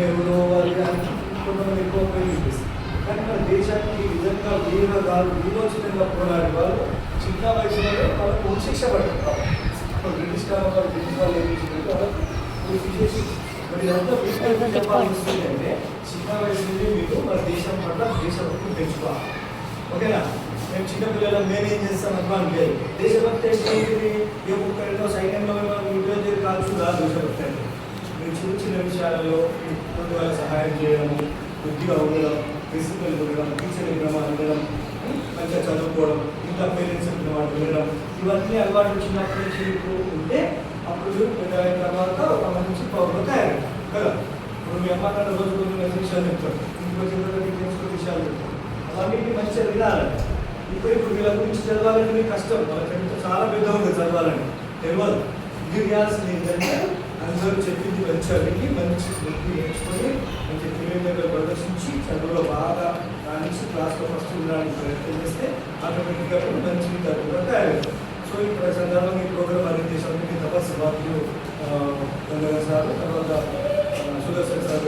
ఎవరో వాళ్ళు కొంతమంది ఎక్కువ ఉపయోగిస్తారు. కానీ మన దేశానికి నిజంగా విమోచనంగా పోరాడే వాళ్ళు చిన్న వయసులో వాళ్ళకు శిక్ష పడుతున్నారు. బ్రిటిష్ కాలం వాళ్ళు బ్రిటిష్ వాళ్ళు ఏం చేసినట్టు వాళ్ళకు తీసేసి మరి అంతా చెప్పాల్సి వస్తుంది అంటే చిన్న వయసు నుండి మీరు మన దేశం పట్ల దేశభక్తిని పెంచుకోవాలి. ఓకేనా? మేము చిన్నపిల్లలు మేమేం చేస్తాం అనుకోని లేదు. దేశభక్తి ఏంటిది? ఏ ఒక్కరిలో సైన్యంలో ఉద్యోగులు కాల్చు కాదు దేశభక్తి అంటే. మీరు చిన్న చిన్న విషయాలలో కొన్ని వాళ్ళ సహాయం చేయడము, బుద్ధిగా ఉండడం, ప్రిన్సిపల్ ఉండడం, టీచర్ ఉండడం, మంచిగా చదువుకోవడం, ఇంకా పేరెంట్స్ చెప్పిన వాళ్ళు వినడం, ఇవన్నీ అలవాటు చిన్నప్పటి నుంచి ఉంటే అప్పుడు పెద్దయిన తర్వాత ఒక మంచి పౌరులు తయారవుతారు కదా. ఇప్పుడు మీ అమ్మ నాన్న రోజు కొన్ని విషయాలు చెప్తారు, ఇంటికి వచ్చిన తర్వాత తెలుసుకునే విషయాలు చెప్తారు, అవన్నీ మంచిగా వినాలి. ఇప్పుడు వీళ్ళ గురించి చదవాలంటే మీకు కష్టం, వాళ్ళకి చాలా పెద్ద ఉంది చదవాలని తెలియదు. ఇది చేయాల్సింది ఏంటంటే అందరూ చెప్పింది మంచిగా విని మంచి బుద్ధి నేర్చుకొని మంచి తెలివితేటలు ప్రదర్శించి చదువులో బాగా రాణించి క్లాస్లో ఫస్ట్ ఉండడానికి ప్రయత్నం చేస్తే ఆటోమేటిక్గా మంచి విద్యార్థులుగా తయారవుతారు. సో ఇప్పుడు సందర్భంగా ఈ ప్రోగ్రామ్ అరేంజ్ చేసినందుకు తపస్సు బాధ్యులు సార్, తర్వాత సుదర్శన్ సార్